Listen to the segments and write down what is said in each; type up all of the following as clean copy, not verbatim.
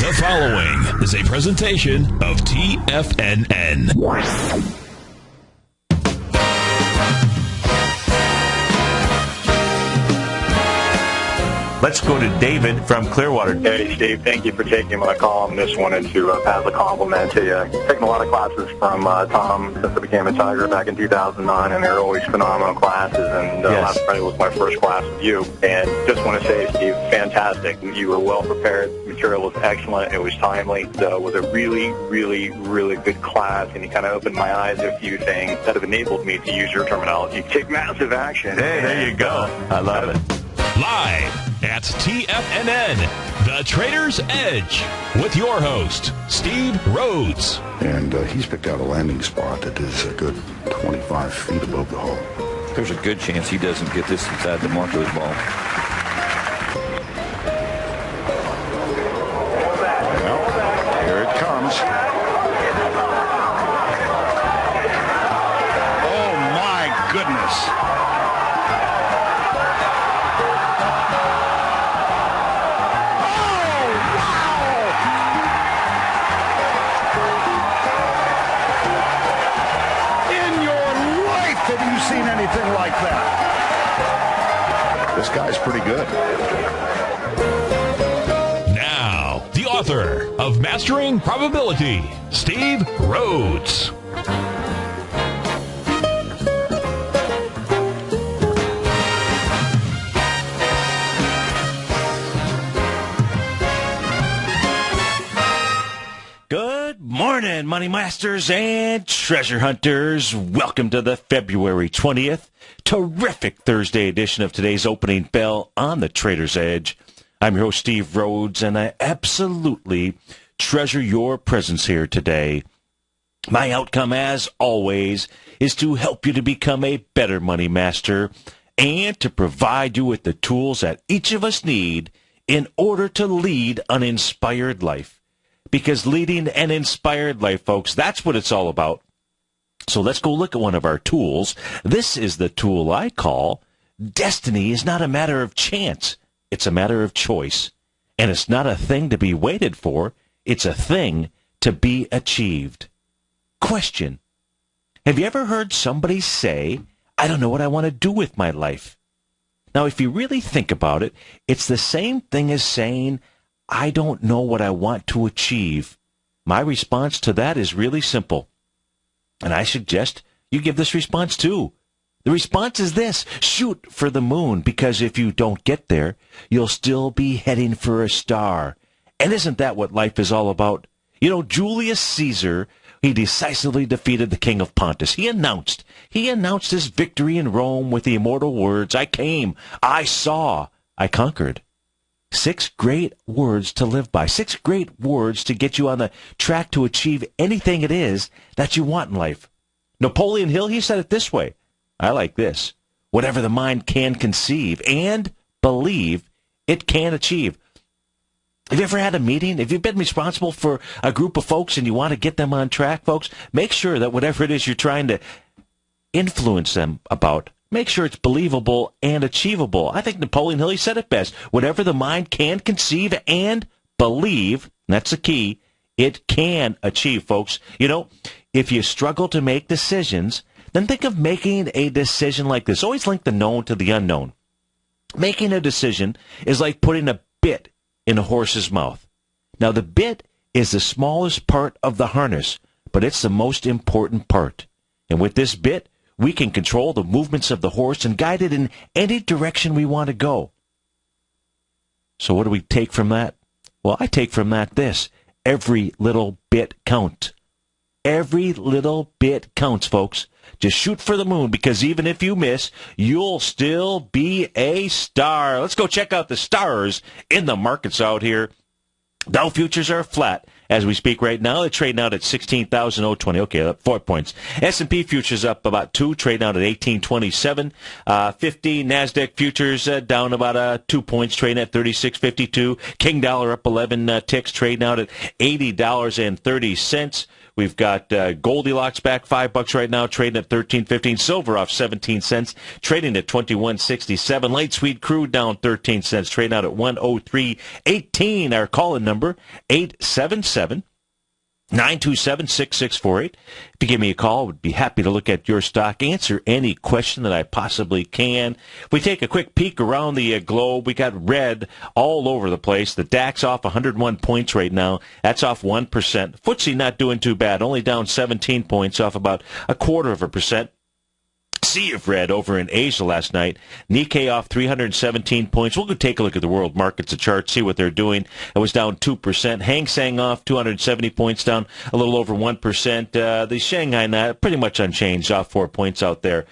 The following is a presentation of TFNN. Let's go to David from Clearwater. Hey, Steve, thank you for taking my call on this one, and to pass a compliment to you. Taken a lot of classes from Tom since I became a Tiger back in 2009, and they're always phenomenal classes, and last Friday was my first class with you. And just want to say, Steve, fantastic. You were well prepared. The material was excellent. It was timely. It was a really, really, really good class, and you kind of opened my eyes to a few things that have enabled me to use your terminology. Take massive action. Hey, there you go. I love it. Live at TFNN, The Trader's Edge, with your host, Steve Rhodes. And he's picked out a landing spot that is a good 25 feet above the hull. There's a good chance he doesn't get this inside the mark of his ball. Well, here it comes. Oh, my goodness. Seen anything like that? This guy's pretty good. Now, the author of Mastering Probability, Steve Rhodes. Good morning, Money Masters and Treasure Hunters. Welcome to the February 20th, terrific Thursday edition of today's Opening Bell on the Trader's Edge. I'm your host, Steve Rhodes, and I absolutely treasure your presence here today. My outcome, as always, is to help you to become a better money master and to provide you with the tools that each of us need in order to lead an inspired life. Because leading an inspired life, folks, that's what it's all about. So let's go look at one of our tools. This is the tool I call Destiny is not a matter of chance. It's a matter of choice. And it's not a thing to be waited for. It's a thing to be achieved. Question. Have you ever heard somebody say, I don't know what I want to do with my life? Now, if you really think about it, it's the same thing as saying, I don't know what I want to achieve. My response to that is really simple. And I suggest you give this response too. The response is this: shoot for the moon, because if you don't get there, you'll still be heading for a star. And isn't that what life is all about? You know, Julius Caesar, he decisively defeated the king of Pontus. He announced his victory in Rome with the immortal words, I came, I saw, I conquered. 6 great words to live by. 6 great words to get you on the track to achieve anything it is that you want in life. Napoleon Hill, he said it this way. I like this. Whatever the mind can conceive and believe, it can achieve. Have you ever had a meeting? Have you been responsible for a group of folks and you want to get them on track, folks? Make sure that whatever it is you're trying to influence them about, make sure it's believable and achievable. I think Napoleon Hill, he said it best. Whatever the mind can conceive and believe, and that's the key, it can achieve, folks. You know, if you struggle to make decisions, then think of making a decision like this. Always link the known to the unknown. Making a decision is like putting a bit in a horse's mouth. Now, the bit is the smallest part of the harness, but it's the most important part. And with this bit, we can control the movements of the horse and guide it in any direction we want to go. So what do we take from that? Well, I take from that this. Every little bit counts. Every little bit counts, folks. Just shoot for the moon, because even if you miss, you'll still be a star. Let's go check out the stars in the markets out here. Dow futures are flat as we speak right now. They're trading out at 16,020. Okay, up 4 points. S&P futures up about 2, trading out at 1827. 50 NASDAQ futures down about 2 points, trading at 36.52. King dollar up 11 ticks, trading out at $80.30. We've got Goldilocks back $5 right now, trading at $13.15. Silver off 17 cents, trading at $21.67. Light Sweet Crude down 13 cents, trading out at $103.18. Our call-in number 877-927-6648. If you give me a call, I would be happy to look at your stock, answer any question that I possibly can. If we take a quick peek around the globe, we got red all over the place. The DAX off 101 points right now. That's off 1%. FTSE not doing too bad, only down 17 points, off about 0.25%. Sea of red over in Asia last night. Nikkei off 317 points. We'll go take a look at the world markets, a chart, see what they're doing. It was down 2%. Hang Seng off 270 points, down a little over 1%. The Shanghai pretty much unchanged, off 4 points out there.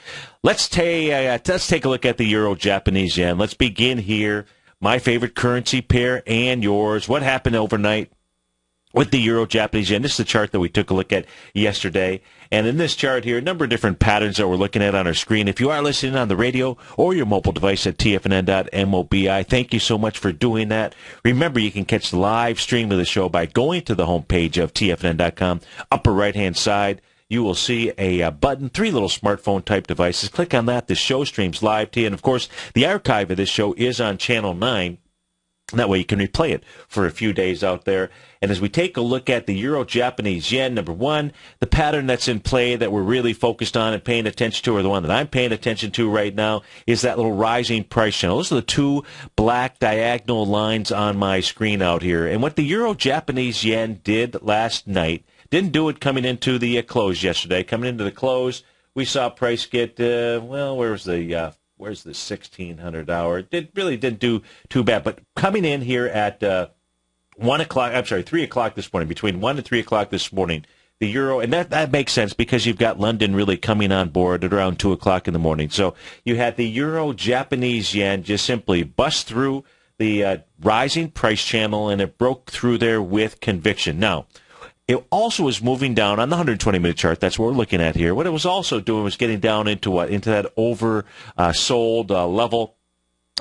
Let's take a look at the euro Japanese yen. Let's begin here. My favorite currency pair and yours. What happened overnight with the euro Japanese yen? This is the chart that we took a look at yesterday. And in this chart here, a number of different patterns that we're looking at on our screen. If you are listening on the radio or your mobile device at TFNN.mobi, thank you so much for doing that. Remember, you can catch the live stream of the show by going to the homepage of TFNN.com. Upper right-hand side, you will see a button, 3 little smartphone-type devices. Click on that. The show streams live to you. And, of course, the archive of this show is on Channel 9. That way you can replay it for a few days out there. And as we take a look at the euro-Japanese yen, number one, the pattern that's in play that we're really focused on and paying attention to, or the one that I'm paying attention to right now, is that little rising price channel. Those are the 2 black diagonal lines on my screen out here. And what the euro-Japanese yen did last night, didn't do it coming into the close yesterday. Coming into the close, we saw price get, where's the 1600 hour? It really didn't do too bad. But coming in here at 3 o'clock this morning, between 1 and 3 o'clock this morning, the euro, and that makes sense because you've got London really coming on board at around 2 o'clock in the morning. So you had the euro Japanese yen just simply bust through the rising price channel, and it broke through there with conviction. Now, it also was moving down on the 120-minute chart. That's what we're looking at here. What it was also doing was getting down into what? Into that oversold level.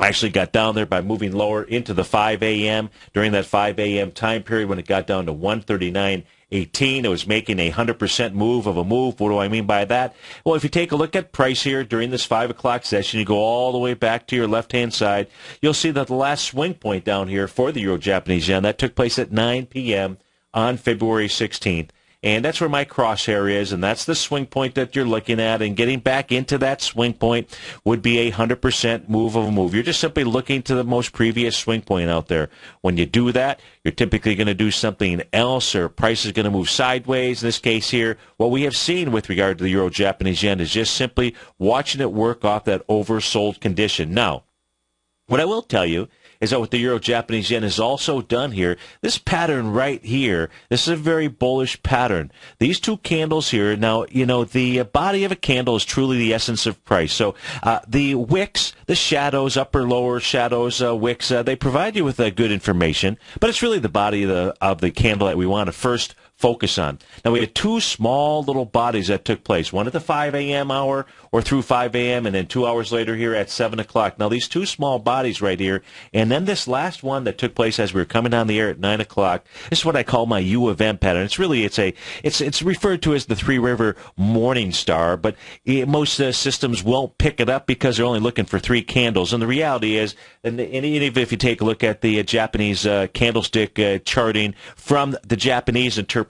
I actually got down there by moving lower into the 5 a.m. During that 5 a.m. time period when it got down to 139.18. It was making a 100% move of a move. What do I mean by that? Well, if you take a look at price here during this 5 o'clock session, you go all the way back to your left-hand side, you'll see that the last swing point down here for the euro-Japanese yen, that took place at 9 p.m., on February 16th. And that's where my crosshair is, and that's the swing point that you're looking at. And getting back into that swing point would be a 100% move of a move. You're just simply looking to the most previous swing point out there. When you do that, you're typically going to do something else, or price is going to move sideways. In this case here, what we have seen with regard to the euro-Japanese yen is just simply watching it work off that oversold condition. Now, what I will tell you is that what the euro-Japanese yen has also done here, this pattern right here, this is a very bullish pattern. These 2 candles here, now, the body of a candle is truly the essence of price. So the wicks, the shadows, upper, lower shadows, wicks, they provide you with good information, but it's really the body of the candle that we want to first focus on. Now, we had 2 small little bodies that took place, one at the 5 a.m. hour or through 5 a.m., and then 2 hours later here at 7 o'clock. Now, these 2 small bodies right here, and then this last one that took place as we were coming on the air at 9 o'clock, this is what I call my U of M pattern. It's really, it's referred to as the Three River Morning Star, but most systems won't pick it up because they're only looking for 3 candles. And the reality is, and even if you take a look at the Japanese candlestick charting from the Japanese interpretations,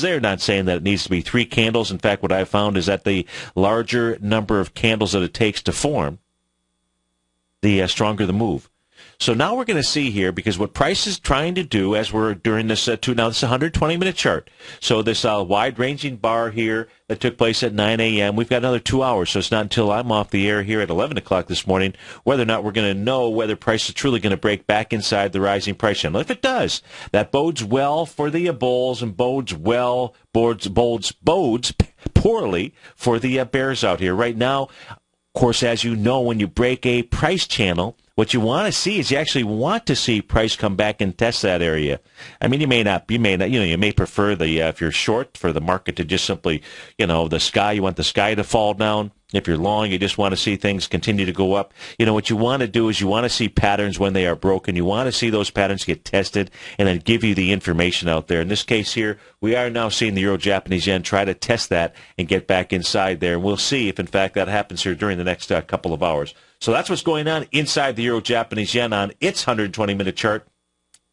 they're not saying that it needs to be 3 candles. In fact, what I've found is that the larger number of candles that it takes to form, the stronger the move. So now we're going to see here, because what price is trying to do as we're during this, now this is a 120-minute chart. So this wide-ranging bar here that took place at 9 a.m., we've got another 2 hours, so it's not until I'm off the air here at 11 o'clock this morning whether or not we're going to know whether price is truly going to break back inside the rising price channel. If it does, that bodes well for the bulls and bodes poorly for the bears out here. Right now, of course, as you know, when you break a price channel, What you want to see is you actually want to see price come back and test that area. I mean, you may prefer if you're short, for the market to just simply, you want the sky to fall down. If you're long, you just want to see things continue to go up. What you want to do is you want to see patterns when they are broken. You want to see those patterns get tested and then give you the information out there. In this case here, we are now seeing the Euro-Japanese yen try to test that and get back inside there. And we'll see if, in fact, that happens here during the next couple of hours. So that's what's going on inside the Euro-Japanese yen on its 120-minute chart.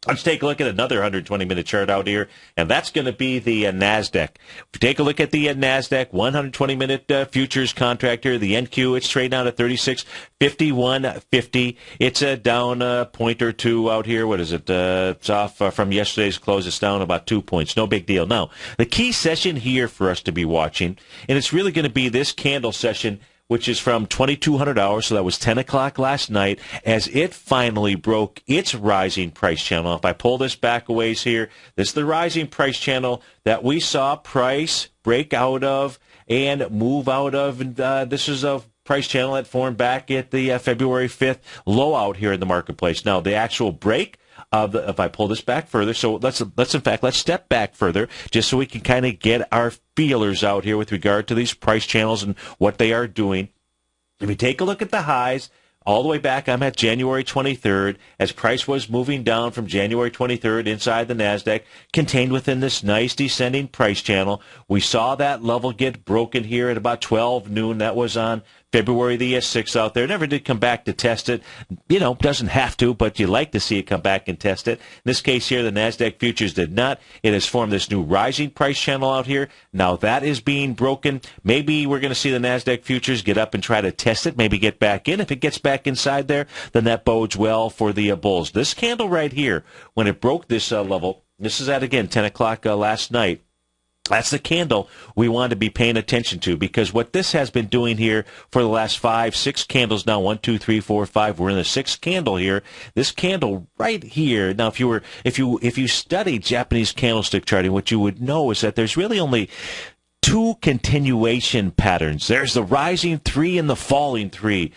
Let's take a look at another 120-minute chart out here, and that's going to be the NASDAQ. If you take a look at the NASDAQ 120-minute futures contract here, the NQ, it's trading out at 36.5150. It's down a point or two out here. What is it? It's off from yesterday's close. It's down about 2 points. No big deal. Now, the key session here for us to be watching, and it's really going to be this candle session, which is from 2,200 hours, so that was 10 o'clock last night, as it finally broke its rising price channel. If I pull this back a ways here, this is the rising price channel that we saw price break out of and move out of. And this is a price channel that formed back at the February 5th low out here in the marketplace. Now, the actual break if I pull this back further, so let's step back further just so we can kind of get our feelers out here with regard to these price channels and what they are doing. If you take a look at the highs, all the way back, I'm at January 23rd, as price was moving down from January 23rd inside the NASDAQ, contained within this nice descending price channel. We saw that level get broken here at about 12 noon. That was on February the 6th out there. Never did come back to test it. Doesn't have to, but you like to see it come back and test it. In this case here, the NASDAQ futures did not. It has formed this new rising price channel out here. Now that is being broken. Maybe we're going to see the NASDAQ futures get up and try to test it, maybe get back in. If it gets back inside there, then that bodes well for the bulls. This candle right here, when it broke this level, this is at, again, 10 o'clock last night. That's the candle we want to be paying attention to, because what this has been doing here for the last 5, 6 candles now, 1, 2, 3, 4, 5. We're in the 6th candle here. This candle right here. Now, if you study Japanese candlestick charting, what you would know is that there's really only 2 continuation patterns. There's the rising 3 and the falling 3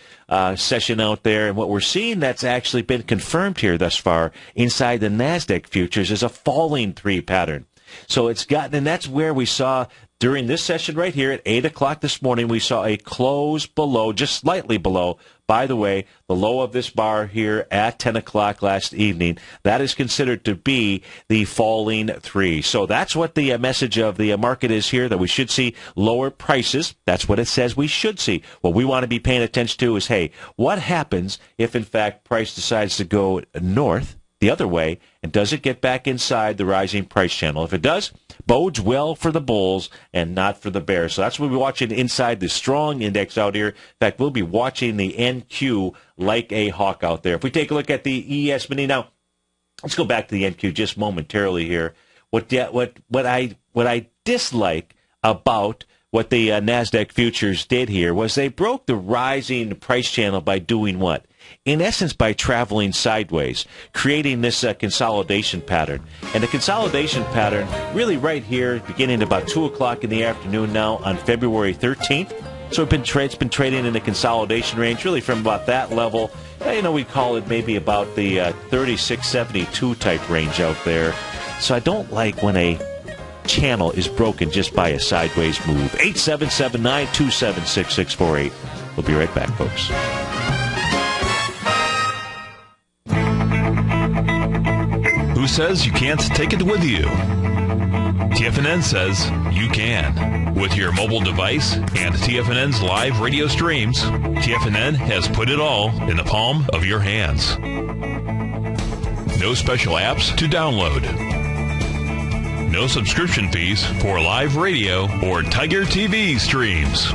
session out there. And what we're seeing that's actually been confirmed here thus far inside the NASDAQ futures is a falling 3 pattern. So and that's where we saw during this session right here at 8 o'clock this morning, we saw a close below, just slightly below, by the way, the low of this bar here at 10 o'clock last evening. That is considered to be the falling 3. So that's what the message of the market is here, that we should see lower prices. That's what it says we should see. What we want to be paying attention to is, hey, what happens if, in fact, price decides to go north, the other way, and does it get back inside the rising price channel? If it does, bodes well for the bulls and not for the bears. So that's what we're watching inside the strong index out here. In fact, we'll be watching the NQ like a hawk out there. If we take a look at the ES mini now, let's go back to the NQ just momentarily here. What I dislike about what the NASDAQ futures did here was they broke the rising price channel by doing what? In essence, by traveling sideways, creating this consolidation pattern. And the consolidation pattern really right here, beginning at about 2 o'clock in the afternoon now on February 13th. So it's been trading in the consolidation range, really from about that level. We call it maybe about the 36.72 type range out there. So I don't like when a channel is broken just by a sideways move. 877-927-6648. We'll be right back, folks. Who says you can't take it with you? TFNN says you can. With your mobile device and TFNN's live radio streams, TFNN has put it all in the palm of your hands. No special apps to download. No subscription fees for live radio or TigerTV streams.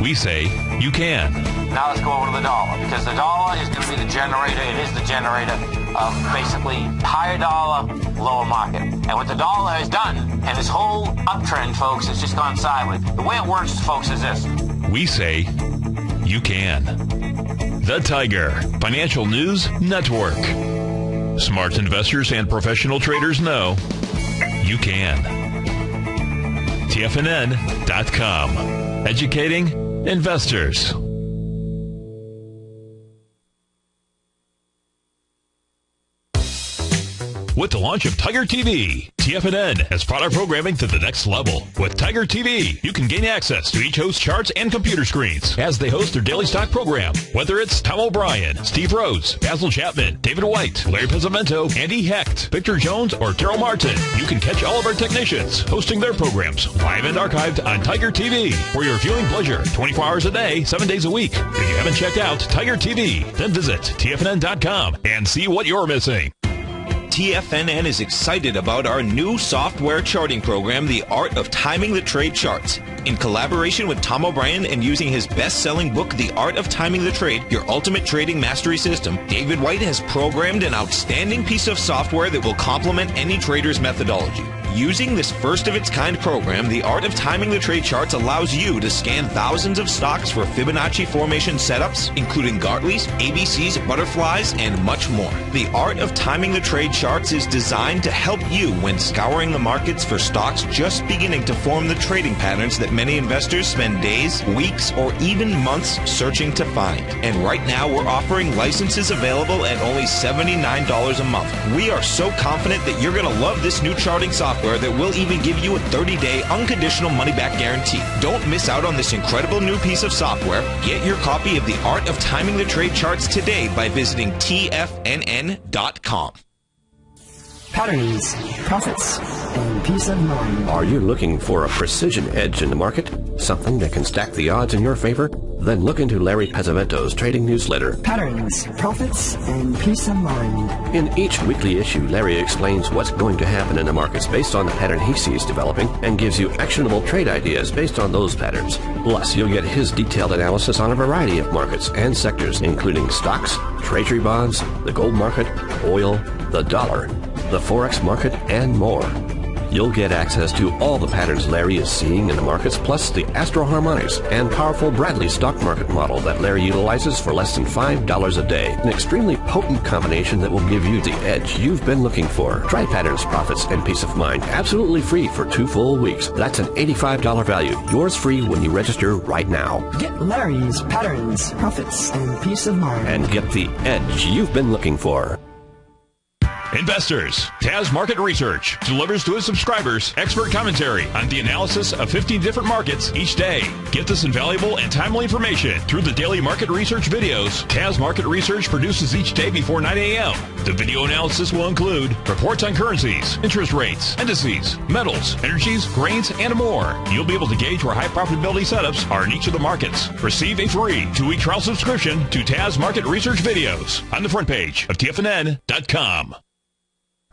We say you can. Now let's go over to the dollar, because the dollar is going to be the generator. It is the generator of basically higher dollar, lower market. And what the dollar has done, and this whole uptrend, folks, has just gone sideways. The way it works, folks, is this. We say you can. The Tiger Financial News Network. Smart investors and professional traders know you can. TFNN.com. Educating investors. with the launch of TigerTV. TFNN has brought our programming to the next level. With TigerTV, you can gain access to each host's charts and computer screens as they host their daily stock program. Whether it's Tom O'Brien, Steve Rhodes, Basil Chapman, David White, Larry Pizzamento, Andy Hecht, Victor Jones, or Terrell Martin, you can catch all of our technicians hosting their programs live and archived on TigerTV for your viewing pleasure 24 hours a day, 7 days a week. If you haven't checked out TigerTV, then visit TFNN.com and see what you're missing. TFNN is excited about our new software charting program, The Art of Timing the Trade Charts. In collaboration with Tom O'Brien and using his best-selling book, The Art of Timing the Trade, Your Ultimate Trading Mastery System, David White has programmed an outstanding piece of software that will complement any trader's methodology. Using this first-of-its-kind program, The Art of Timing the Trade Charts allows you to scan thousands of stocks for Fibonacci formation setups, including Gartley's, ABC's, butterflies, and much more. The Art of Timing the Trade Charts is designed to help you when scouring the markets for stocks just beginning to form the trading patterns that many investors spend days, weeks, or even months searching to find. And right now, we're offering licenses available at only $79 a month. We are so confident that you're going to love this new charting software that will even give you a 30-day unconditional money-back guarantee. Don't miss out on this incredible new piece of software. Get your copy of The Art of Timing the Trade Charts today by visiting TFNN.com. Patterns, profits, and peace of mind. Are you looking for a precision edge in the market? Something that can stack the odds in your favor? Then look into Larry Pezzavento's trading newsletter. Patterns, profits, and peace of mind. In each weekly issue, Larry explains what's going to happen in the markets based on the pattern he sees developing and gives you actionable trade ideas based on those patterns. Plus, you'll get his detailed analysis on a variety of markets and sectors, including stocks, treasury bonds, the gold market, oil, the dollar, the Forex market, and more. You'll get access to all the patterns Larry is seeing in the markets, plus the Astro Harmonics and powerful Bradley stock market model that Larry utilizes for less than $5 a day. An extremely potent combination that will give you the edge you've been looking for. Try Patterns, Profits, and Peace of Mind absolutely free for 2 full weeks. That's an $85 value. Yours free when you register right now. Get Larry's Patterns, Profits, and Peace of Mind. And get the edge you've been looking for. Investors, Taz Market Research delivers to its subscribers expert commentary on the analysis of 15 different markets each day. Get this invaluable and timely information through the daily market research videos Taz Market Research produces each day before 9 a.m. The video analysis will include reports on currencies, interest rates, indices, metals, energies, grains, and more. You'll be able to gauge where high profitability setups are in each of the markets. Receive a free 2-week trial subscription to Taz Market Research videos on the front page of TFNN.com.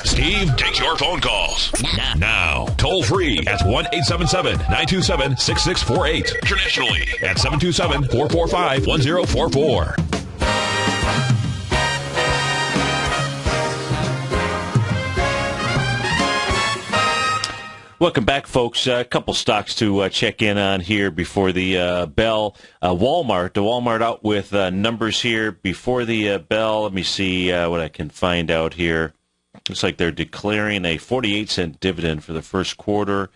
Steve takes your phone calls now. Toll free at 1-877-927-6648. Internationally at 727-445-1044. Welcome back, folks. A couple stocks to check in on here before the bell. Walmart. The Walmart out with numbers here before the bell. Let me see what I can find out here. Looks like they're declaring a 48-cent dividend for the first quarter.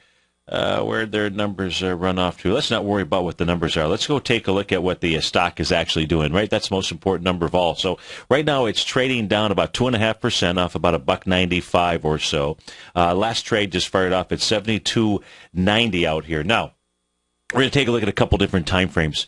Where'd their numbers run off to? Let's not worry about what the numbers are. Let's go take a look at what the stock is actually doing, right? That's the most important number of all. So right now it's trading down about 2.5% off about $1.95 or so. Last trade just fired off at 72.90 out here. Now, we're going to take a look at a couple different time frames.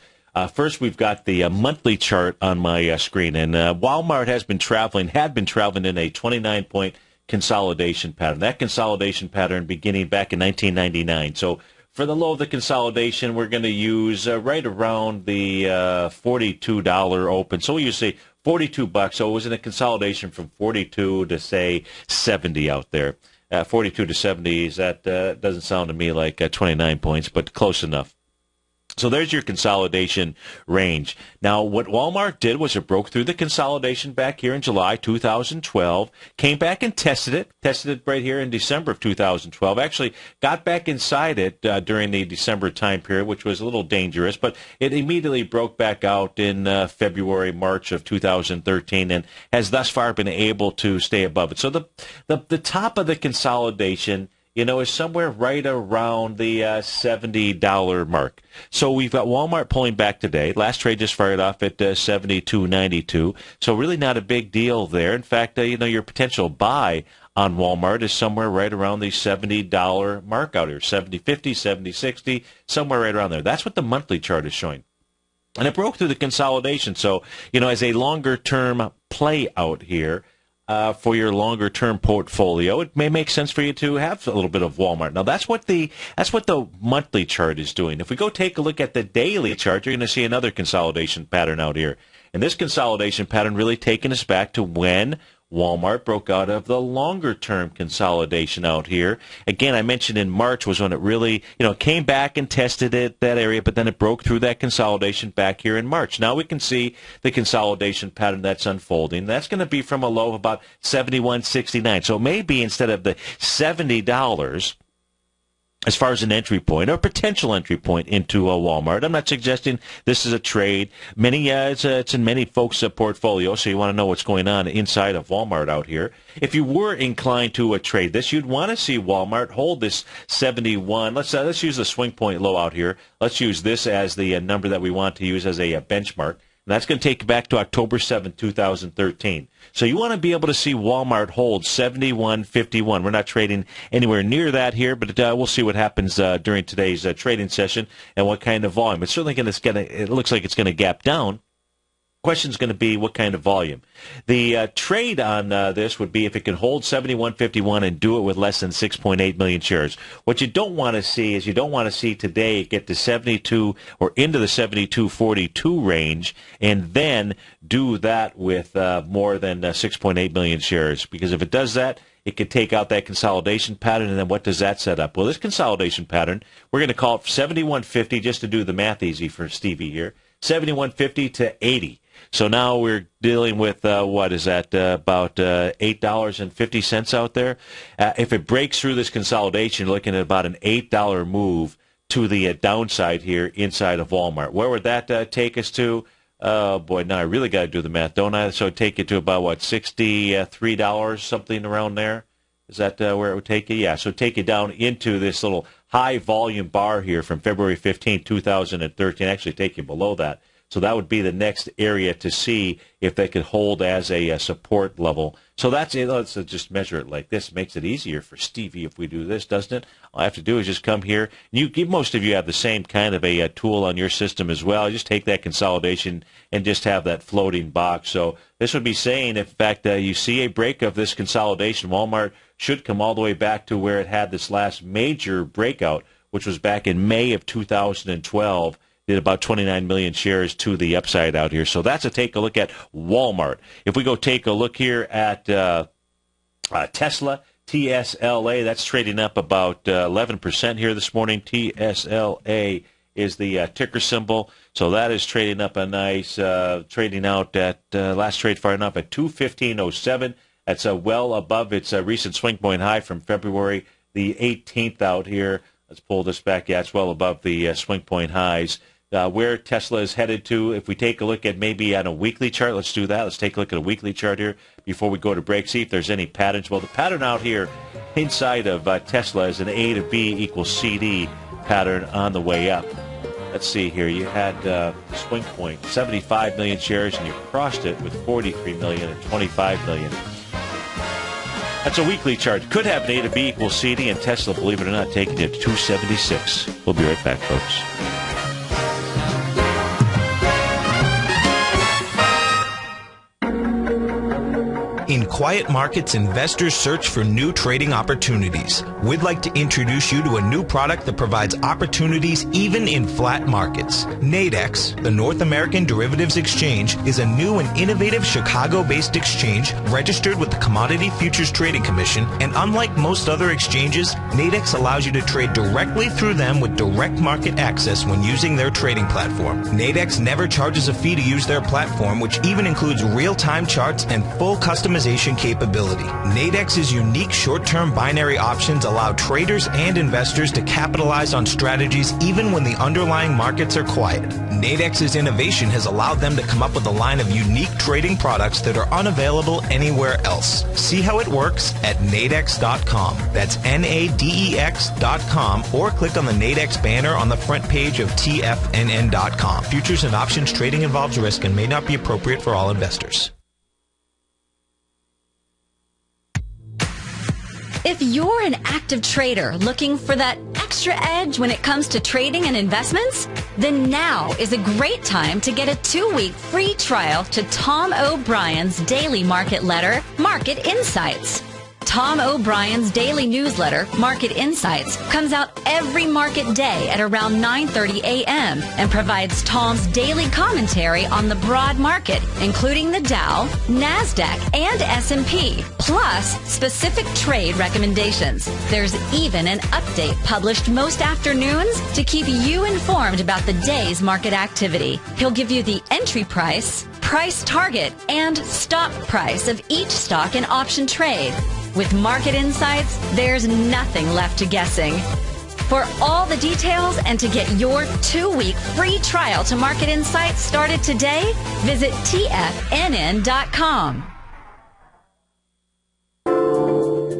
First, we've got the monthly chart on my screen, and Walmart had been traveling in a 29-point consolidation pattern. That consolidation pattern beginning back in 1999. So for the low of the consolidation, we're going to use right around the $42 open. So you say $42. So it was in a consolidation from 42 to say 70 out there. 42 to 70 that doesn't sound to me like 29 points, but close enough. So there's your consolidation range. Now, what Walmart did was it broke through the consolidation back here in July 2012, came back and tested it right here in December of 2012, actually got back inside it during the December time period, which was a little dangerous, but it immediately broke back out in February, March of 2013, and has thus far been able to stay above it. So the top of the consolidation is somewhere right around the $70 mark. So we've got Walmart pulling back today. Last trade just fired off at $72.92. So really not a big deal there. In fact, your potential buy on Walmart is somewhere right around the $70 mark out here, $70.50, $70.60, somewhere right around there. That's what the monthly chart is showing. And it broke through the consolidation. So, as a longer-term play out here, for your longer-term portfolio, it may make sense for you to have a little bit of Walmart. Now, that's what the monthly chart is doing. If we go take a look at the daily chart, you're going to see another consolidation pattern out here. And this consolidation pattern really taking us back to when Walmart broke out of the longer-term consolidation out here. Again, I mentioned in March was when it really, came back and tested that area, but then it broke through that consolidation back here in March. Now we can see the consolidation pattern that's unfolding. That's going to be from a low of about $71.69. So it may be instead of the $70 as far as an entry point or potential entry point into a Walmart. I'm not suggesting this is a trade. It's in many folks' portfolio, so you want to know what's going on inside of Walmart out here. If you were inclined to a trade this, you'd want to see Walmart hold this 71. Let's use the swing point low out here. Let's use this as the number that we want to use as a benchmark. And that's going to take you back to October 7, 2013. So you want to be able to see Walmart hold 71.51. We're not trading anywhere near that here, but we'll see what happens during today's trading session and what kind of volume. It's certainly it looks like it's going to gap down. Question is going to be what kind of volume. The trade on this would be if it can hold 71.51 and do it with less than 6.8 million shares. What you don't want to see is today get to 72 or into the 72.42 range and then do that with more than 6.8 million shares. Because if it does that, it could take out that consolidation pattern, and then what does that set up? Well, this consolidation pattern, we're going to call it 71.50 just to do the math easy for Stevie here, 71.50 to 80. So now we're dealing with, about $8.50 out there. If it breaks through this consolidation, you're looking at about an $8 move to the downside here inside of Walmart. Where would that take us to? Oh, boy, now I really got to do the math, don't I? So it'd take you to about, $63, something around there? Is that where it would take you? Yeah, so it'd take you down into this little high-volume bar here from February 15, 2013. Actually take you below that. So that would be the next area to see if they could hold as a support level. So that's it. Let's just measure it like this. It makes it easier for Stevie if we do this, doesn't it? All I have to do is just come here. Most of you have the same kind of a tool on your system as well. Just take that consolidation and just have that floating box. So this would be saying, in fact, you see a break of this consolidation, Walmart should come all the way back to where it had this last major breakout, which was back in May of 2012. Did about 29 million shares to the upside out here. So that's take a look at Walmart. If we go take a look here at Tesla, TSLA, that's trading up about 11% here this morning. TSLA is the ticker symbol. So that is trading up a nice, trading out at last trade firing up at 215.07. That's well above its recent swing point high from February the 18th out here. Let's pull this back. Yeah, it's well above the swing point highs. Where Tesla is headed to, if we take a look at maybe on a weekly chart, let's do that. Let's take a look at a weekly chart here before we go to break, see if there's any patterns. Well, the pattern out here inside of Tesla is an A to B equals CD pattern on the way up. Let's see here. You had swing point, 75 million shares, and you crossed it with 43 million and 25 million. That's a weekly chart. Could have an A to B equals CD, and Tesla, believe it or not, taking it to 276. We'll be right back, folks. In quiet markets, investors search for new trading opportunities. We'd like to introduce you to a new product that provides opportunities even in flat markets. Nadex, the North American Derivatives Exchange, is a new and innovative Chicago-based exchange registered with the Commodity Futures Trading Commission, and unlike most other exchanges, Nadex allows you to trade directly through them with direct market access when using their trading platform. Nadex never charges a fee to use their platform, which even includes real-time charts and full customization option capability. Nadex's unique short-term binary options allow traders and investors to capitalize on strategies even when the underlying markets are quiet. Nadex's innovation has allowed them to come up with a line of unique trading products that are unavailable anywhere else. See how it works at nadex.com. That's NADEX.com, or click on the Nadex banner on the front page of TFNN.com. Futures and options trading involves risk and may not be appropriate for all investors. If you're an active trader looking for that extra edge when it comes to trading and investments, then now is a great time to get a 2-week free trial to Tom O'Brien's daily market letter, Market Insights. Tom O'Brien's daily newsletter, Market Insights, comes out every market day at around 9:30 a.m. and provides Tom's daily commentary on the broad market, including the Dow, NASDAQ, and S&P, plus specific trade recommendations. There's even an update published most afternoons to keep you informed about the day's market activity. He'll give you the entry price, price target, and stop price of each stock and option trade. With Market Insights, there's nothing left to guessing. For all the details and to get your 2-week free trial to Market Insights started today, visit TFNN.com.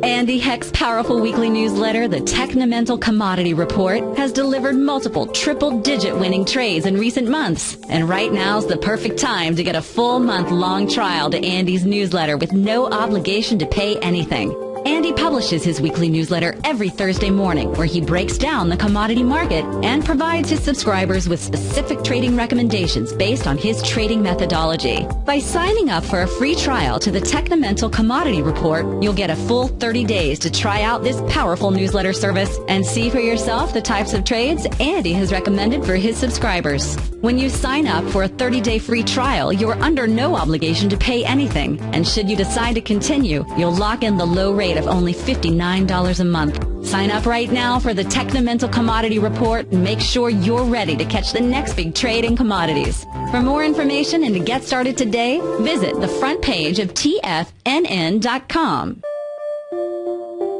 Andy Heck's powerful weekly newsletter, the Technomental Commodity Report, has delivered multiple triple-digit winning trades in recent months. And right now's the perfect time to get a full month-long trial to Andy's newsletter with no obligation to pay anything. Andy publishes his weekly newsletter every Thursday morning, where he breaks down the commodity market and provides his subscribers with specific trading recommendations based on his trading methodology. By signing up for a free trial to the Technomental Commodity Report, you'll get a full 30 days to try out this powerful newsletter service and see for yourself the types of trades Andy has recommended for his subscribers. When you sign up for a 30-day free trial, you're under no obligation to pay anything. And should you decide to continue, you'll lock in the low rate of only $59 a month. Sign up right now for the Technomental Commodity Report and make sure you're ready to catch the next big trade in commodities. For more information and to get started today, visit the front page of TFNN.com.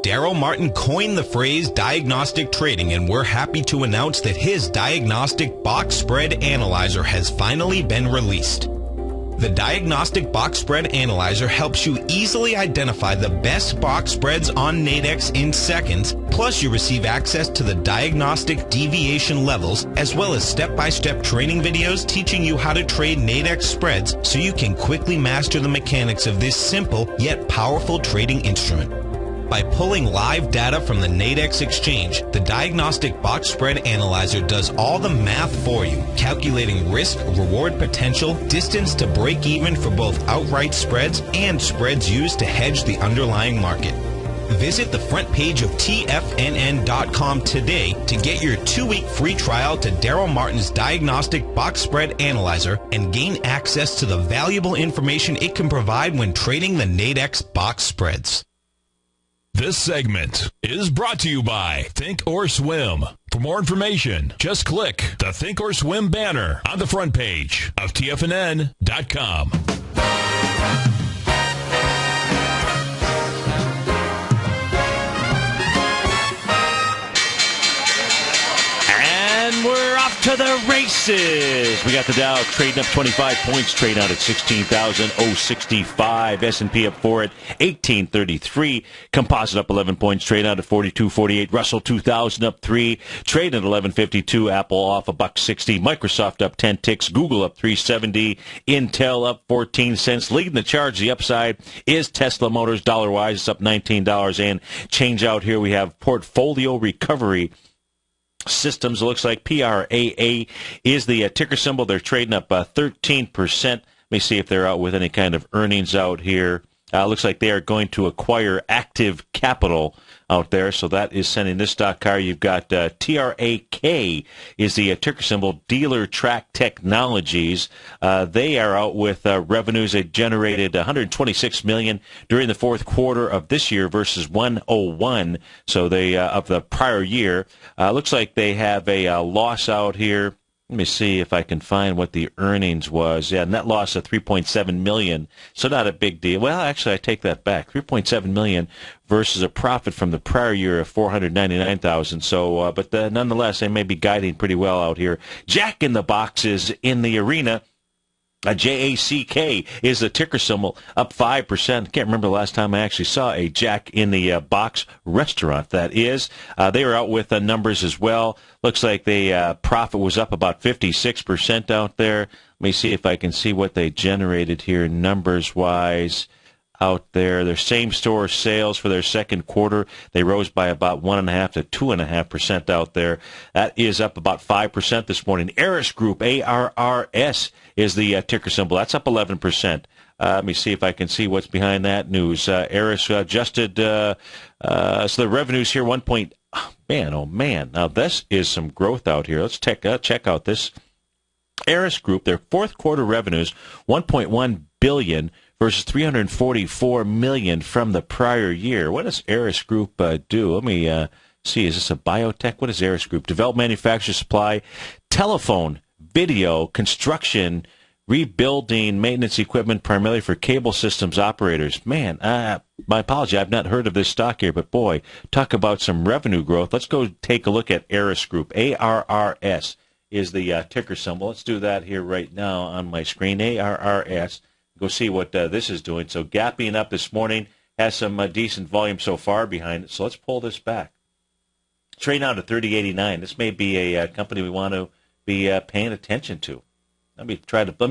Daryl Martin coined the phrase diagnostic trading, and we're happy to announce that his diagnostic box spread analyzer has finally been released. The Diagnostic Box Spread Analyzer helps you easily identify the best box spreads on Nadex in seconds, plus you receive access to the diagnostic deviation levels, as well as step-by-step training videos teaching you how to trade Nadex spreads so you can quickly master the mechanics of this simple yet powerful trading instrument. By pulling live data from the Nadex exchange, the Diagnostic Box Spread Analyzer does all the math for you, calculating risk, reward potential, distance to break even for both outright spreads and spreads used to hedge the underlying market. Visit the front page of TFNN.com today to get your 2-week free trial to Daryl Martin's Diagnostic Box Spread Analyzer and gain access to the valuable information it can provide when trading the Nadex box spreads. This segment is brought to you by Think or Swim. For more information, just click the Think or Swim banner on the front page of TFNN.com. And we're off to the races. We got the Dow trading up 25 points, trading out at 16,065. S&P up 4 at 1833. Composite up 11 points, trading out at 42.48. Russell 2000 up 3, trading at 11.52. Apple off $1.60. Microsoft up 10 ticks. Google up 3.70. Intel up 14 cents. Leading the charge, the upside is Tesla Motors. Dollar-wise, it's up $19. And change out here, we have Portfolio Recovery Systems. It looks like PRAA is the ticker symbol. They're trading up 13%. Let me see if they're out with any kind of earnings out here. Looks like they are going to acquire Active Capital out there, so that is sending this stock higher. You've got TRAK is the ticker symbol, Dealer Track Technologies. They are out with revenues that generated $126 million during the fourth quarter of this year versus $101, so they of the prior year. Looks like they have a loss out here Let me see if I can find what the earnings was. Yeah, net loss of $3.7 million, so not a big deal. Well, actually, I take that back. $3.7 million versus a profit from the prior year of $499,000. So, but nonetheless, they may be guiding pretty well out here. Jack in the Box is in the arena. JACK is the ticker symbol, up 5%. Can't remember the last time I actually saw a Jack in the Box restaurant, that is. They were out with numbers as well. Looks like the profit was up about 56% out there. Let me see if I can see what they generated here numbers-wise out there. Their same-store sales for their second quarter, they rose by about 1.5% to 2.5% out there. That is up about 5% this morning. Aris Group, ARRS, is the ticker symbol. That's up 11%. Let me see if I can see what's behind that news. Aris adjusted, so the revenues here, man. Now, this is some growth out here. Let's check out this. Aris Group, their fourth quarter revenues, $1.1 billion versus $344 million from the prior year. What does Aris Group do? Let me see. Is this a biotech? What is Aris Group? Develop, manufacture, supply, telephone, video, construction, rebuilding, maintenance equipment, primarily for cable systems operators. Man, my apology, I've not heard of this stock here, but boy, talk about some revenue growth. Let's go take a look at Aris Group. ARRS is the ticker symbol. Let's do that here right now on my screen. ARRS. Go see what this is doing. So gapping up this morning, has some decent volume so far behind it. So let's pull this back. Trade now to 30.89. This may be a company we want to be paying attention to. Let me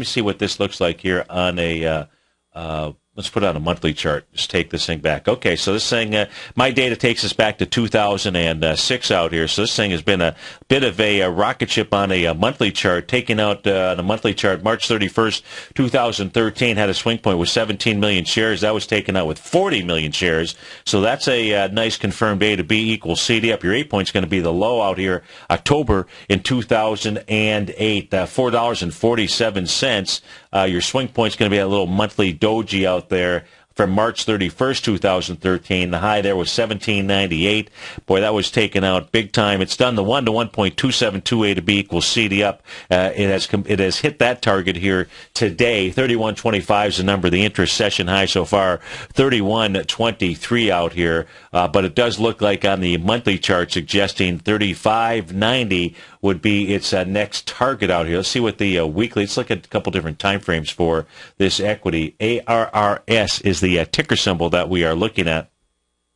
see what this looks like here on a. Let's put it on a monthly chart. Just take this thing back. Okay, so this thing, my data takes us back to 2006 out here. So this thing has been a bit of a rocket ship on a monthly chart. Taking out on a monthly chart, March 31st, 2013, had a swing point with 17 million shares. That was taken out with 40 million shares. So that's a nice confirmed A to B equals CD up. Your 8 point's going to be the low out here, October in 2008, $4.47. Your swing point's going to be a little monthly doji out there from March 31st, 2013. The high there was $17.98. Boy, that was taken out big time. It's done the 1 to 1.272 A to B equals CD up. It has hit that target here today. 31.25 is the number. The inter-session high so far, 31.23 out here. But it does look like on the monthly chart suggesting 35.90 would be its next target out here. Let's see what the weekly. Let's look at a couple different time frames for this equity. ARRS is the ticker symbol that we are looking at.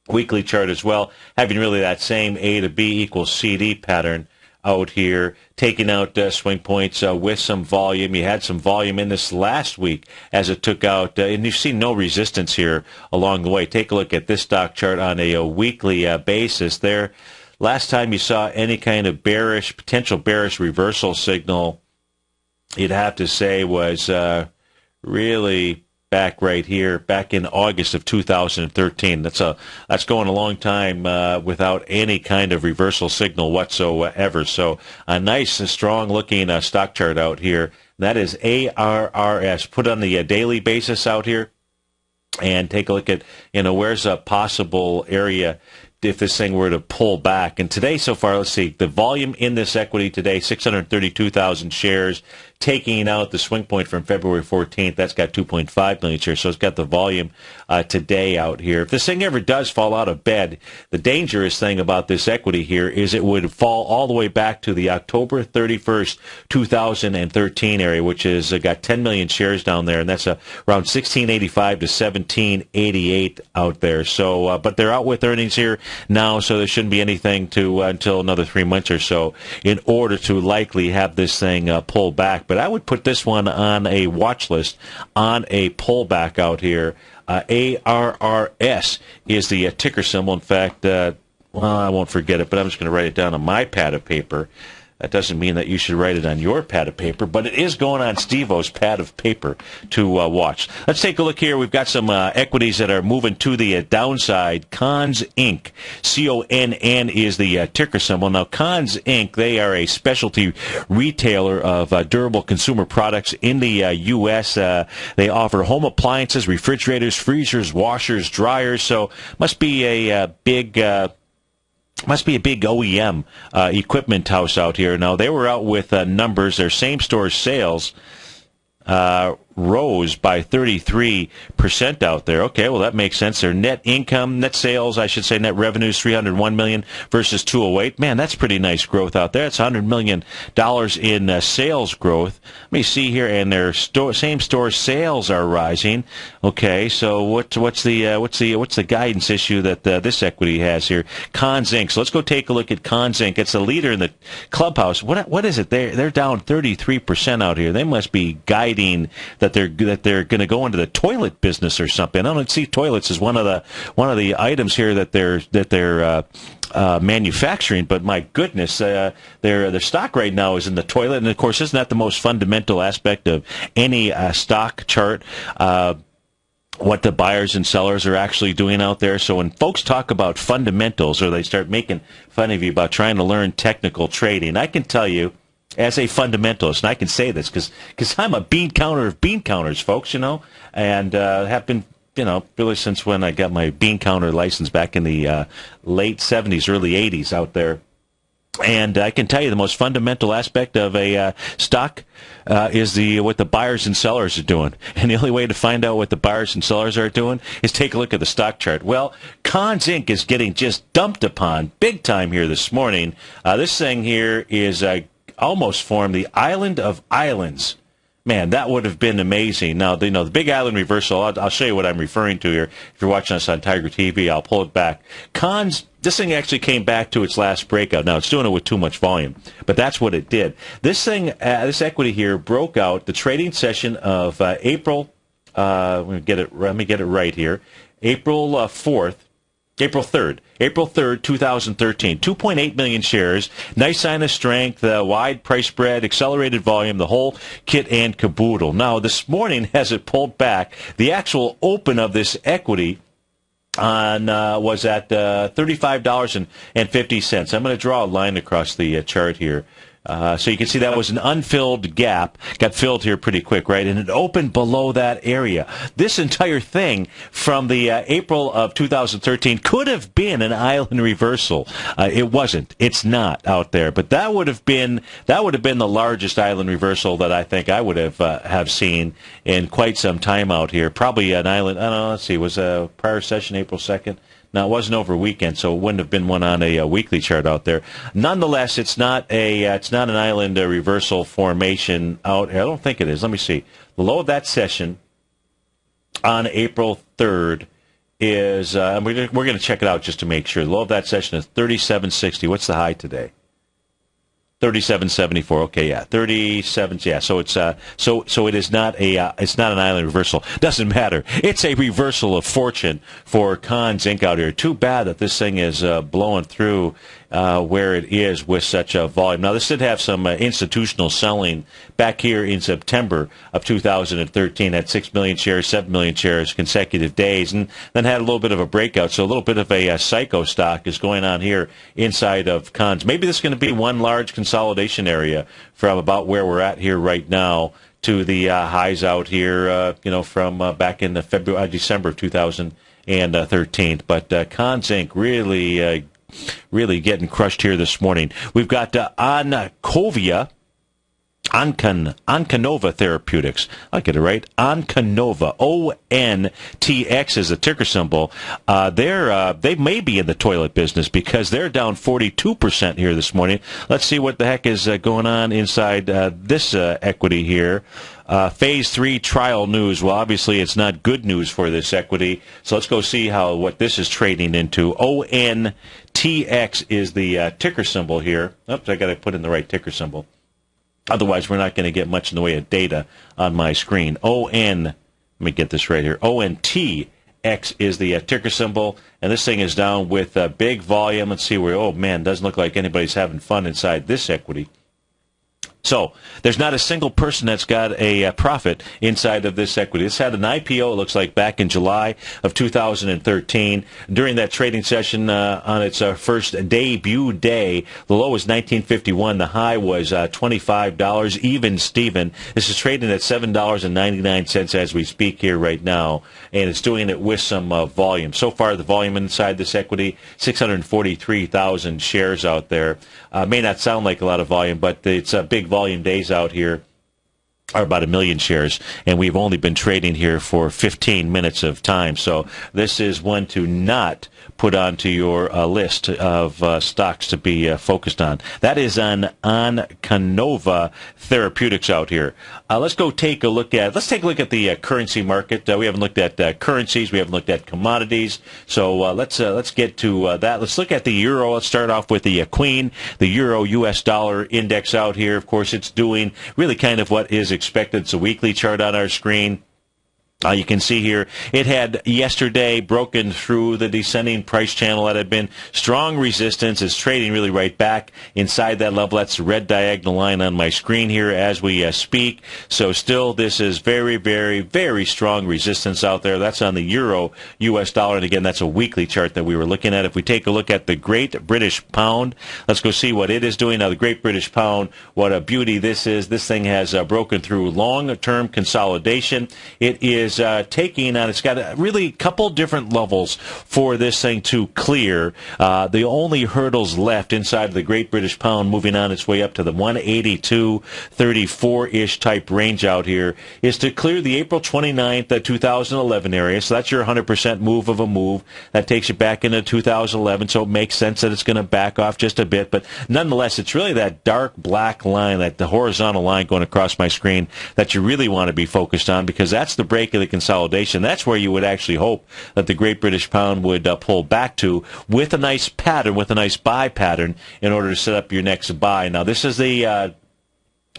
Weekly chart as well, having really that same A to B equals CD pattern out here, taking out swing points with some volume. You had some volume in this last week as it took out, and you've seen no resistance here along the way. Take a look at this stock chart on a weekly basis there. Last time you saw any kind of potential bearish reversal signal, you'd have to say was really back right here, back in August of 2013. That's going a long time without any kind of reversal signal whatsoever. So a nice, strong-looking stock chart out here. That is ARRS. Put on the daily basis out here and take a look at, where's a possible area if this thing were to pull back. And today so far, let's see, the volume in this equity today, 632,000 shares, taking out the swing point from February 14th. That's got 2.5 million shares, so it's got the volume today out here. If this thing ever does fall out of bed, the dangerous thing about this equity here is it would fall all the way back to the October 31st, 2013 area, which is got 10 million shares down there, and that's around 1685 to 1788 out there. So, but they're out with earnings here now, so there shouldn't be anything to until another 3 months or so in order to likely have this thing pull back. But I would put this one on a watch list on a pullback out here. ARRS is the ticker symbol. In fact, I won't forget it, but I'm just going to write it down on my pad of paper. That doesn't mean that you should write it on your pad of paper, but it is going on Steve-O's pad of paper to watch. Let's take a look here. We've got some equities that are moving to the downside. Cons Inc. CONN is the ticker symbol. Now, Cons Inc., they are a specialty retailer of durable consumer products in the U.S. They offer home appliances, refrigerators, freezers, washers, dryers, so must be a big Must be a big OEM equipment house out here. Now, they were out with numbers. Their same-store sales rose by 33% out there. Okay, well, that makes sense. Their net income, net sales, I should say, net revenues, $301 million versus $208. Man, that's pretty nice growth out there. It's $100 million in sales growth. Let me see here, and their same-store sales are rising. Okay, so what's the guidance issue that this equity has here? Cons Inc. So let's go take a look at Cons Inc. It's a leader in the clubhouse. What is it? They're down 33% out here. They must be guiding that they're going to go into the toilet business or something. I don't see toilets as one of the items here that they're manufacturing, but my goodness, their stock right now is in the toilet, and of course, isn't that the most fundamental aspect of any stock chart? What the buyers and sellers are actually doing out there. So when folks talk about fundamentals, or they start making fun of you about trying to learn technical trading, I can tell you, as a fundamentalist, and I can say this because I'm a bean counter of bean counters, folks, and have been, really since when I got my bean counter license back in the late 70s, early 80s out there. And I can tell you the most fundamental aspect of a stock is what the buyers and sellers are doing. And the only way to find out what the buyers and sellers are doing is take a look at the stock chart. Well, Cons Inc. is getting just dumped upon big time here this morning. This thing here is almost formed the island of islands. Man, that would have been amazing. Now, the big island reversal, I'll show you what I'm referring to here. If you're watching us on Tiger TV, I'll pull it back. This thing actually came back to its last breakout. Now, it's doing it with too much volume, but that's what it did. This thing, this equity here broke out the trading session of April, let me get it right here, April 3rd, 2013. 2.8 million shares. Nice sign of strength, wide price spread, accelerated volume, the whole kit and caboodle. Now, this morning, as it pulled back, the actual open of this equity was at $35.50. I'm going to draw a line across the chart here. So you can see that was an unfilled gap, got filled here pretty quick, right? And it opened below that area. This entire thing from the April of 2013 could have been an island reversal. It wasn't. It's not out there. But that would have been the largest island reversal that I think I would have seen in quite some time out here. Probably an island. I don't know. Let's see. Was a prior session April 2nd? Now, it wasn't over a weekend, so it wouldn't have been one on a weekly chart out there. Nonetheless, it's not an island reversal formation out. I don't think it is. Let me see. The low of that session on April 3rd is, we're going to check it out just to make sure. The low of that session is 37.60. What's the high today? 37.74. Okay, yeah, 37. Yeah, so it's so it is not it's not an island reversal. Doesn't matter. It's a reversal of fortune for Cons Inc. out here. Too bad that this thing is blowing through where it is with such a volume. Now, this did have some institutional selling back here in September of 2013. Had 6 million shares, 7 million shares consecutive days, and then had a little bit of a breakout. So a little bit of a psycho stock is going on here inside of Cons. Maybe this is going to be one large consolidation area from about where we're at here right now to the highs out here, from back in December of 2013. But Cons Inc. really getting crushed here this morning. We've got Onconova Therapeutics. I'll get it right. Onconova. ONTX is the ticker symbol. They may be in the toilet business because they're down 42% here this morning. Let's see what the heck is going on inside this equity here. Phase 3 trial news. Well, obviously, it's not good news for this equity. So let's go see what this is trading into. ONTX is the ticker symbol here. Oops, I got to put in the right ticker symbol. Otherwise, we're not going to get much in the way of data on my screen. Let me get this right here. ONTX is the ticker symbol, and this thing is down with big volume. Let's see where, oh man, doesn't look like anybody's having fun inside this equity. So there's not a single person that's got a profit inside of this equity. It's had an IPO, it looks like, back in July of 2013. During that trading session on its first debut day, the low was $19.51. The high was $25, even Steven. This is trading at $7.99 as we speak here right now, and it's doing it with some volume. So far, the volume inside this equity, 643,000 shares out there. May not sound like a lot of volume, but it's a big volume days out here are about 1 million shares, and we've only been trading here for 15 minutes of time. So this is one to not put onto your list of stocks to be focused on. That is on Canova Therapeutics out here. Let's take a look at the currency market. We haven't looked at currencies. We haven't looked at commodities. So let's get to that. Let's look at the euro. Let's start off with the Queen, the Euro US dollar index out here. Of course, it's doing really kind of what is expected. It's a weekly chart on our screen. You can see here, it had yesterday broken through the descending price channel that had been strong resistance. It's trading really right back inside that level. That's the red diagonal line on my screen here as we speak. So still, this is very, very, very strong resistance out there. That's on the Euro US dollar. And again, that's a weekly chart that we were looking at. If we take a look at the Great British Pound, let's go see what it is doing. Now, the Great British Pound, what a beauty this is. This thing has broken through long-term consolidation. It is taking on, it's got a really couple different levels for this thing to clear. The only hurdles left inside of the Great British Pound, moving on its way up to the 182.34-ish type range out here, is to clear the April 29th, 2011 area. So that's your 100% move of a move. That takes you back into 2011, so it makes sense that it's going to back off just a bit. But nonetheless, it's really that dark black line, the horizontal line going across my screen, that you really want to be focused on, because that's the break of the consolidation. That's where you would actually hope that the Great British Pound would pull back to with a nice pattern, with a nice buy pattern, in order to set up your next buy. Now, this is the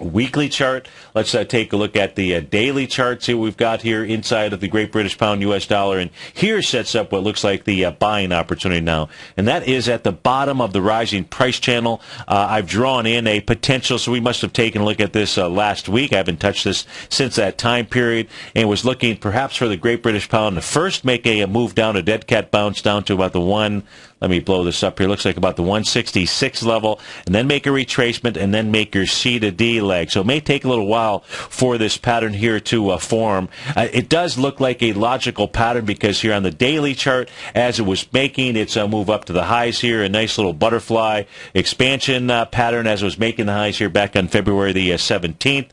weekly chart. Let's take a look at the daily chart, see what we've got here inside of the Great British Pound US dollar, and here sets up what looks like the buying opportunity now, and that is at the bottom of the rising price channel. I've drawn in a potential, so we must have taken a look at this last week. I haven't touched this since that time period, and was looking perhaps for the Great British Pound to first make a move down, a dead cat bounce down to about the let me blow this up here. Looks like about the 166 level, and then make a retracement, and then make your C to D leg. So it may take a little while for this pattern here to form. It does look like a logical pattern, because here on the daily chart, as it was making its move up to the highs here, a nice little butterfly expansion pattern as it was making the highs here back on February the 17th.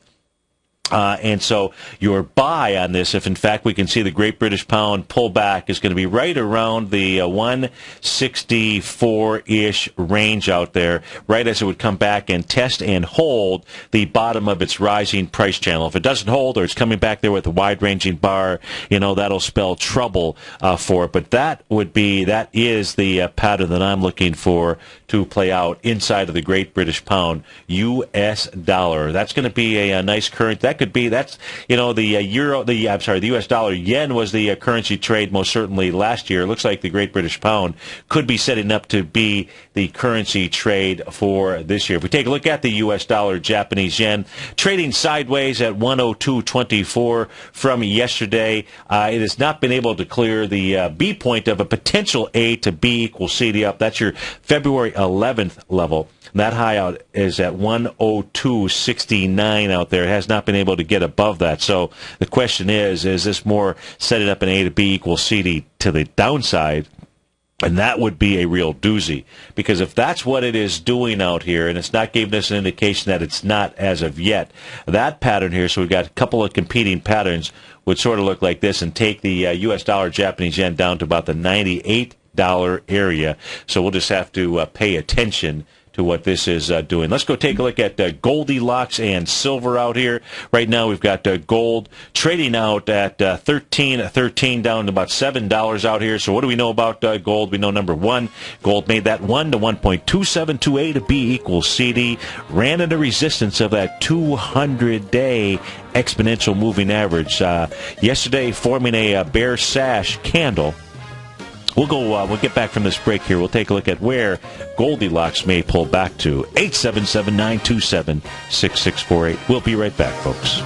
And so your buy on this, if in fact we can see the Great British Pound pull back, is going to be right around the 164-ish range out there, right as it would come back and test and hold the bottom of its rising price channel. If it doesn't hold, or it's coming back there with a wide-ranging bar, that'll spell trouble for it. But that is the pattern that I'm looking for to play out inside of the Great British Pound US dollar. That's going to be a nice current. The US dollar. Yen was the currency trade most certainly last year. It looks like the Great British Pound could be setting up to be the currency trade for this year. If we take a look at the US dollar, Japanese yen, trading sideways at 102.24 from yesterday. It has not been able to clear the B point of a potential A to B equals CD up. That's your February 11th level. That high out is at 102.69 out there. It has not been able to get above that. So the question is this more setting up an A to B equals CD to the downside? And that would be a real doozy, because if that's what it is doing out here, and it's not giving us an indication that it's not as of yet, that pattern here, so we've got a couple of competing patterns, would sort of look like this, and take the U.S. dollar, Japanese yen down to about the $98 area. So we'll just have to pay attention to what this is doing. Let's go take a look at Goldilocks and silver out here. Right now we've got gold trading out at $13.13 down to about $7 out here. So what do we know about gold? We know, number one, gold made that 1 to 1.272A to B equals CD, ran into resistance of that 200-day exponential moving average. Yesterday forming a bear sash candle, We'll get back from this break here. We'll take a look at where Goldilocks may pull back to. 877-927-6648. We'll be right back, folks.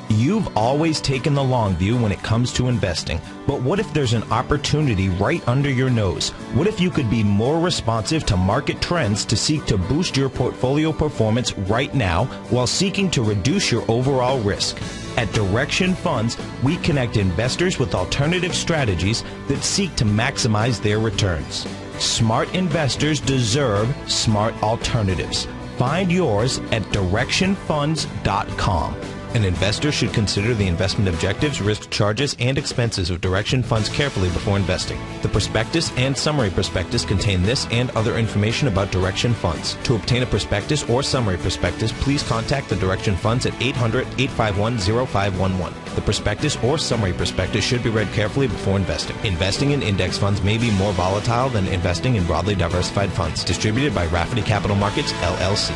You've always taken the long view when it comes to investing, but what if there's an opportunity right under your nose? What if you could be more responsive to market trends to seek to boost your portfolio performance right now while seeking to reduce your overall risk? At Direction Funds, we connect investors with alternative strategies that seek to maximize their returns. Smart investors deserve smart alternatives. Find yours at directionfunds.com. An investor should consider the investment objectives, risk charges, and expenses of Direction Funds carefully before investing. The prospectus and summary prospectus contain this and other information about Direction Funds. To obtain a prospectus or summary prospectus, please contact the Direction Funds at 800-851-0511. The prospectus or summary prospectus should be read carefully before investing. Investing in index funds may be more volatile than investing in broadly diversified funds. Distributed by Rafferty Capital Markets, LLC.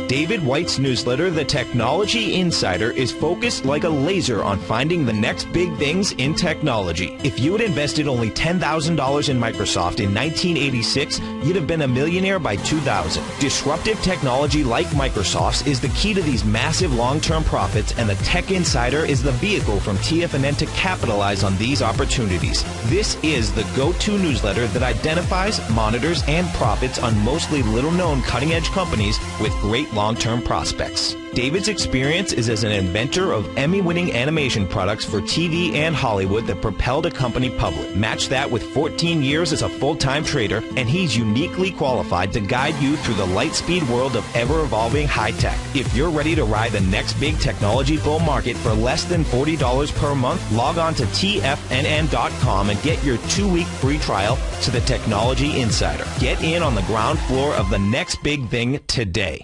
David White's newsletter, The Technology Insider, is focused like a laser on finding the next big things in technology. If you had invested only $10,000 in Microsoft in 1986, you'd have been a millionaire by 2000. Disruptive technology like Microsoft's is the key to these massive long-term profits, and the Tech Insider is the vehicle from TFNN to capitalize on these opportunities. This is the go-to newsletter that identifies, monitors, and profits on mostly little-known cutting-edge companies with great long-term prospects. David's experience is as an inventor of Emmy-winning animation products for TV and Hollywood that propelled a company public. Match that with 14 years as a full-time trader, and he's uniquely qualified to guide you through the light-speed world of ever-evolving high-tech. If you're ready to ride the next big technology bull market for less than $40 per month, log on to TFNN.com and get your 2-week free trial to the Technology Insider. Get in on the ground floor of the next big thing today.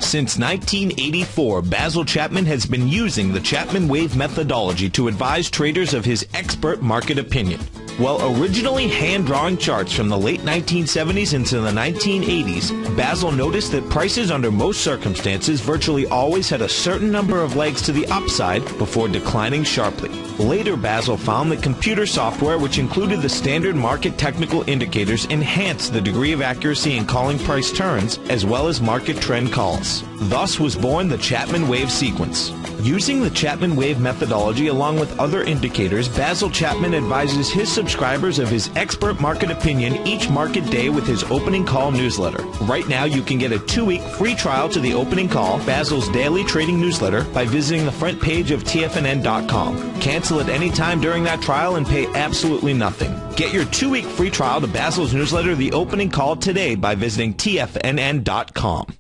Since 1984, Basil Chapman has been using the Chapman Wave methodology to advise traders of his expert market opinion. While originally hand-drawing charts from the late 1970s into the 1980s, Basil noticed that prices under most circumstances virtually always had a certain number of legs to the upside before declining sharply. Later, Basil found that computer software, which included the standard market technical indicators, enhanced the degree of accuracy in calling price turns, as well as market trend calls. Thus was born the Chapman Wave sequence. Using the Chapman Wave methodology along with other indicators, Basil Chapman advises his subscribers of his expert market opinion each market day with his opening call newsletter. Right now, you can get a 2-week free trial to the opening call, Basil's daily trading newsletter, by visiting the front page of TFNN.com. Cancel at any time during that trial and pay absolutely nothing. Get your 2-week free trial to Basil's newsletter, The Opening Call, today by visiting TFNN.com.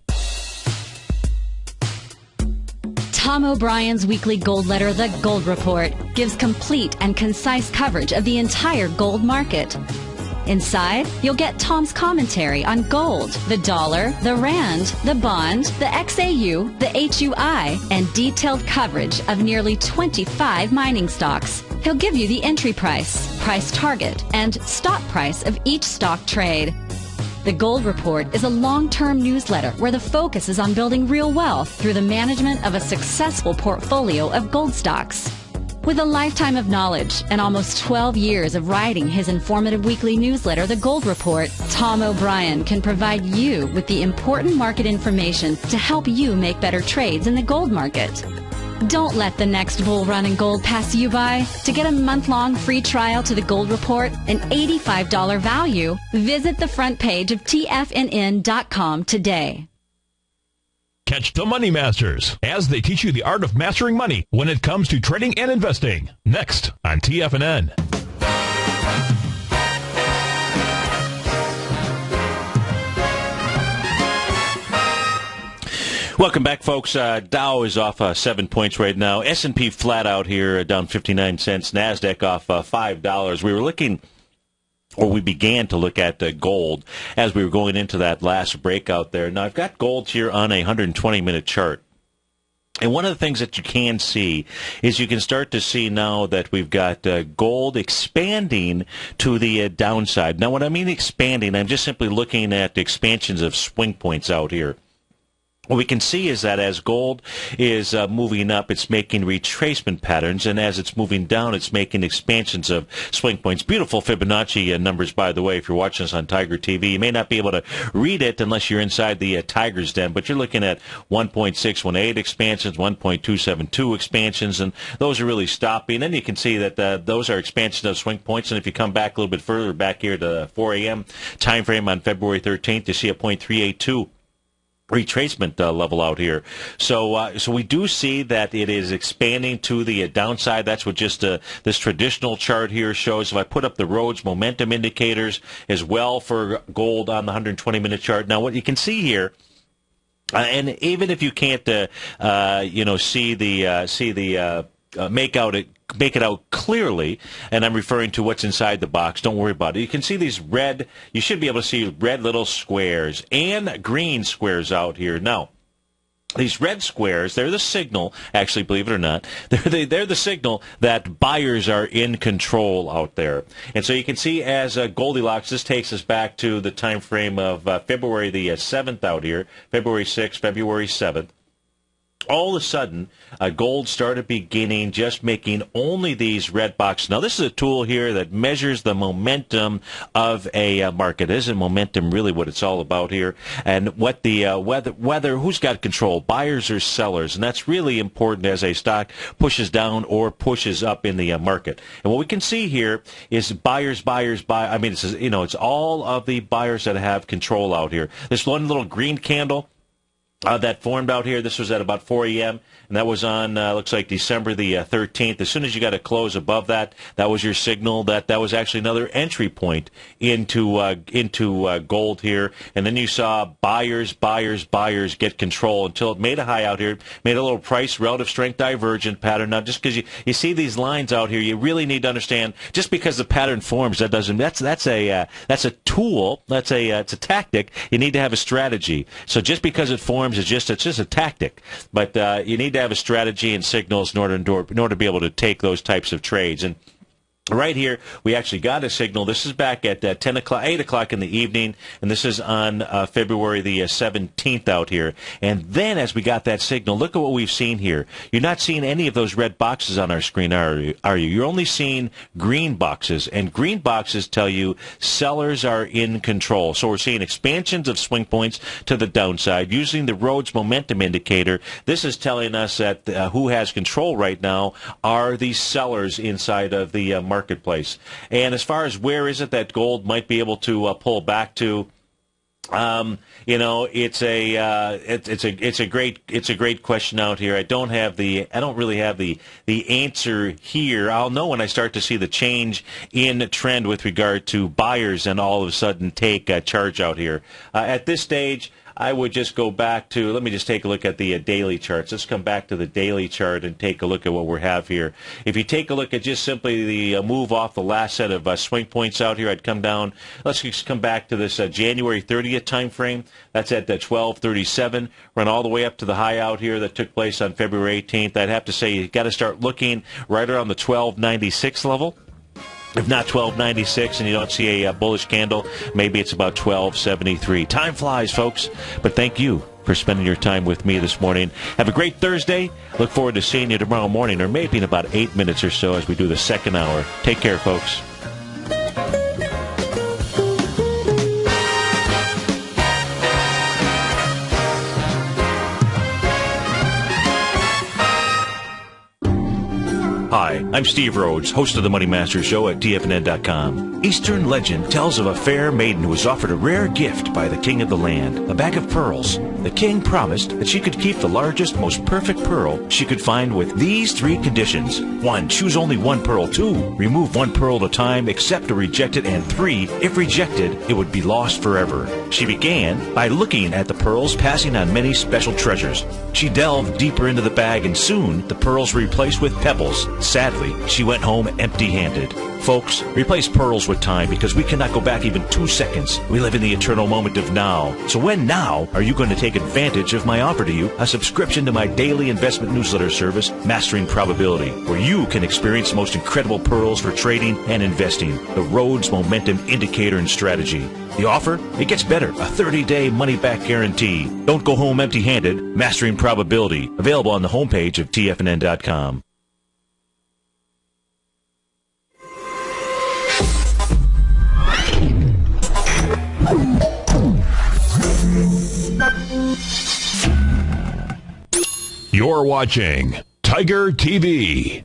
Tom O'Brien's weekly gold letter, The Gold Report, gives complete and concise coverage of the entire gold market. Inside, you'll get Tom's commentary on gold, the dollar, the rand, the bond, the XAU, the HUI, and detailed coverage of nearly 25 mining stocks. He'll give you the entry price, price target, and stop price of each stock trade. The Gold Report is a long-term newsletter where the focus is on building real wealth through the management of a successful portfolio of gold stocks. With a lifetime of knowledge and almost 12 years of writing his informative weekly newsletter, The Gold Report, Tom O'Brien can provide you with the important market information to help you make better trades in the gold market. Don't let the next bull run in gold pass you by. To get a month-long free trial to The Gold Report, an $85 value, visit the front page of TFNN.com today. Catch the Money Masters as they teach you the art of mastering money when it comes to trading and investing. Next on TFNN. Welcome back, folks. Dow is off 7 points right now. S&P flat out here, down 59 cents. NASDAQ off $5. We began to look at gold as we were going into that last breakout there. Now, I've got gold here on a 120-minute chart. And one of the things that you can see is you can start to see now that we've got gold expanding to the downside. Now, when I mean expanding, I'm just simply looking at the expansions of swing points out here. What we can see is that as gold is moving up, it's making retracement patterns, and as it's moving down, it's making expansions of swing points. Beautiful Fibonacci numbers, by the way, if you're watching us on Tiger TV. You may not be able to read it unless you're inside the Tiger's Den, but you're looking at 1.618 expansions, 1.272 expansions, and those are really stopping. And you can see that those are expansions of swing points, and if you come back a little bit further, back here to 4 a.m. time frame on February 13th, you see a 0.382 retracement level out here. So we do see that it is expanding to the downside. That's what just this traditional chart here shows. If I put up the Rhodes momentum indicators as well for gold on the 120-minute chart. Now, what you can see here, and even if you can't, make it out clearly, and I'm referring to what's inside the box. Don't worry about it. You can see these red, you should be able to see red little squares and green squares out here. Now, these red squares, they're the signal, actually, believe it or not, they're the signal that buyers are in control out there. And so you can see as Goldilocks, this takes us back to the time frame of February the 7th out here, February 6th, February 7th. All of a sudden, gold started beginning just making only these red boxes. Now, this is a tool here that measures the momentum of a market. Isn't momentum really what it's all about here? And what the whether who's got control, buyers or sellers? And that's really important as a stock pushes down or pushes up in the market. And what we can see here is buyers, buy. I mean, it's all of the buyers that have control out here. This one little green candle that formed out here, this was at about 4 a.m., and that was on, looks like December the 13th. As soon as you got a close above that, that was your signal that was actually another entry point into gold here. And then you saw buyers get control until it made a high out here, made a little price relative strength divergent pattern. Now, just because you see these lines out here, you really need to understand, just because the pattern forms, that's a tool, it's a tactic. You need to have a strategy. So just because it forms, it's just a tactic. But you need to have a strategy and signals in order to be able to take those types of trades. And right here, we actually got a signal. This is back at 8 o'clock in the evening, and this is on February the 17th out here. And then as we got that signal, look at what we've seen here. You're not seeing any of those red boxes on our screen, are you? You're only seeing green boxes, and green boxes tell you sellers are in control. So we're seeing expansions of swing points to the downside. Using the Rhodes momentum indicator, this is telling us that who has control right now are the sellers inside of the marketplace. And as far as where is it that gold might be able to pull back to, it's a great question out here. I don't really have the answer here. I'll know when I start to see the change in trend with regard to buyers and all of a sudden take a charge out here. At this stage, I would just go back to, let me just take a look at the daily charts. Let's come back to the daily chart and take a look at what we have here. If you take a look at just simply the move off the last set of swing points out here, I'd come down. Let's just come back to this January 30th time frame. That's at 12:37. Run all the way up to the high out here that took place on February 18th. I'd have to say you got to start looking right around the 1296 level. If not 1296 and you don't see a bullish candle, maybe it's about 1273. Time flies, folks, but thank you for spending your time with me this morning. Have a great Thursday. Look forward to seeing you tomorrow morning, or maybe in about 8 minutes or so as we do the second hour. Take care, folks. Hi, I'm Steve Rhodes, host of the Money Master Show at TFNN.com. Eastern legend tells of a fair maiden who was offered a rare gift by the king of the land, a bag of pearls. The king promised that she could keep the largest, most perfect pearl she could find with these 3 conditions. 1, choose only 1 pearl. 2, remove 1 pearl at a time, accept or reject it. And 3, if rejected, it would be lost forever. She began by looking at the pearls, passing on many special treasures. She delved deeper into the bag, and soon the pearls were replaced with pebbles. Sadly, she went home empty-handed. Folks, replace pearls with time because we cannot go back even 2 seconds. We live in the eternal moment of now. So when now are you going to take advantage of my offer to you, a subscription to my daily investment newsletter service, Mastering Probability, where you can experience the most incredible pearls for trading and investing, the Rhodes Momentum Indicator and Strategy. The offer? It gets better. A 30-day money-back guarantee. Don't go home empty-handed. Mastering Probability. Available on the homepage of TFNN.com. You're watching Tiger TV.